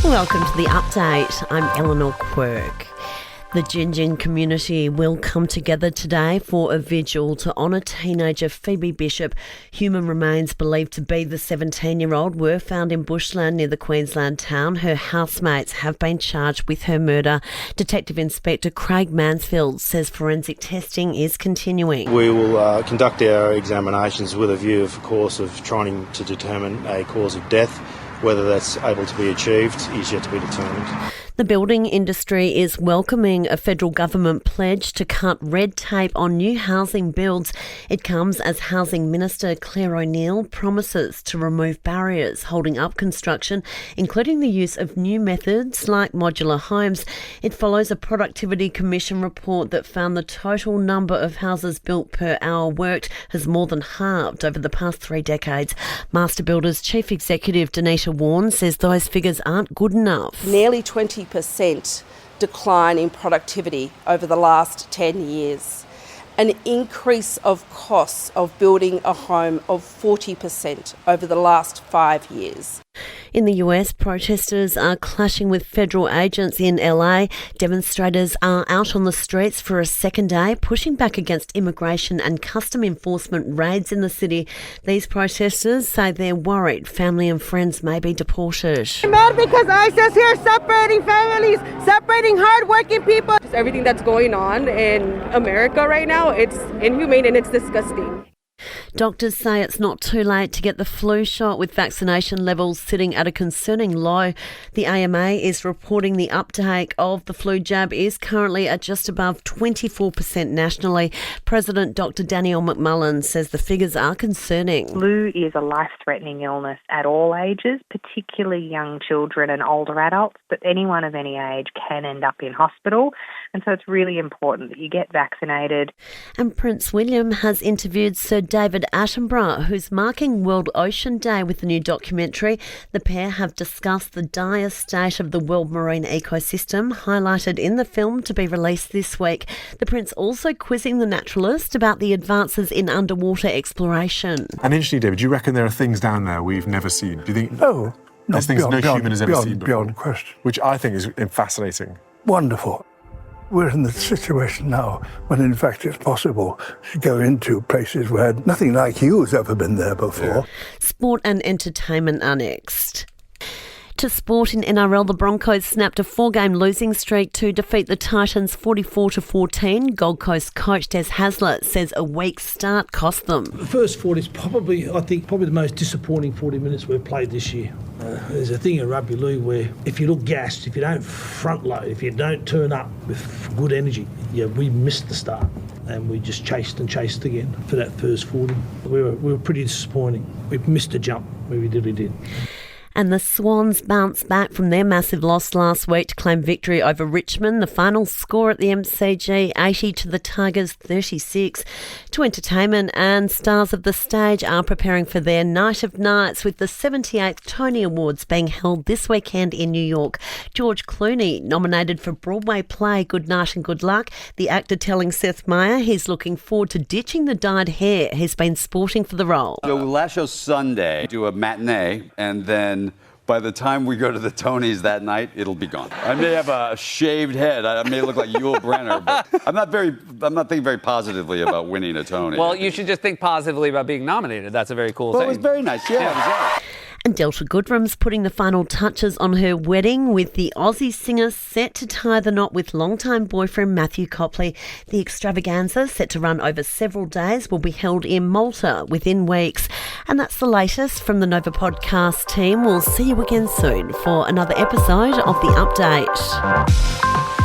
Welcome to the update. I'm Eleanor Quirk. The Gin community will come together today for a vigil to honour teenager Phoebe Bishop. Human remains believed to be the 17-year-old were found in bushland near the Queensland town. Her housemates have been charged with her murder. Detective Inspector Craig Mansfield says forensic testing is continuing. We will conduct our examinations with a view, of course, of trying to determine a cause of death. Whether that's able to be achieved is yet to be determined. The building industry is welcoming a federal government pledge to cut red tape on new housing builds. It comes as Housing Minister Claire O'Neill promises to remove barriers holding up construction, including the use of new methods like modular homes. It follows a Productivity Commission report that found the total number of houses built per hour worked has more than halved over the past 3 decades. Master Builders Chief Executive Denise Warren says those figures aren't good enough. Nearly 20% decline in productivity over the last 10 years. An increase of costs of building a home of 40% over the last 5 years. In the US, protesters are clashing with federal agents in LA. Demonstrators are out on the streets for a second day, pushing back against immigration and custom enforcement raids in the city. These protesters say they're worried family and friends may be deported. I'm mad because ISIS here separating families, separating hard-working people. Everything that's going on in America right now, it's inhumane and it's disgusting. Doctors say it's not too late to get the flu shot, with vaccination levels sitting at a concerning low. The AMA is reporting the uptake of the flu jab is currently at just above 24% nationally. President Dr. Danielle McMullen says the figures are concerning. Flu is a life-threatening illness at all ages, particularly young children and older adults, but anyone of any age can end up in hospital. And so it's really important that you get vaccinated. And Prince William has interviewed Sir David Attenborough, who's marking World Ocean Day with the new documentary. The pair have discussed the dire state of the world marine ecosystem, highlighted in the film to be released this week. The Prince also quizzing the naturalist about the advances in underwater exploration. And interestingly, David, do you reckon there are things down there we've never seen? Do you think there's things no human has ever seen before? Beyond question. Which I think is fascinating. Wonderful. We're in the situation now when, in fact, it's possible to go into places where nothing like you has ever been there before. Yeah. Sport and entertainment are next. To sport in NRL, the Broncos snapped a 4-game losing streak to defeat the Titans 44-14. Gold Coast coach Des Hasler says a weak start cost them. The first 40 is probably the most disappointing 40 minutes we've played this year. There's a thing in rugby league where if you look gassed, if you don't front load, if you don't turn up with good energy, we missed the start. And we just chased again for that first 40. We were pretty disappointing. We missed a jump, we really did. And the Swans bounced back from their massive loss last week to claim victory over Richmond. The final score at the MCG, 80 to the Tigers, 36. To entertainment, and stars of the stage are preparing for their Night of Nights, with the 78th Tony Awards being held this weekend in New York. George Clooney nominated for Broadway play Good Night and Good Luck. The actor telling Seth Meyers he's looking forward to ditching the dyed hair he's been sporting for the role. So last show Sunday, do a matinee, and then by the time we go to the Tonys that night, it'll be gone. I may have a shaved head. I may look like Yul Brynner, but I'm not thinking very positively about winning a Tony. Well, you should just think positively about being nominated. That's a very cool thing. It was very nice. Yeah. It was right. And Delta Goodrem's putting the final touches on her wedding, with the Aussie singer set to tie the knot with longtime boyfriend Matthew Copley. The extravaganza, set to run over several days, will be held in Malta within weeks. And that's the latest from the Nova Podcast team. We'll see you again soon for another episode of The Update.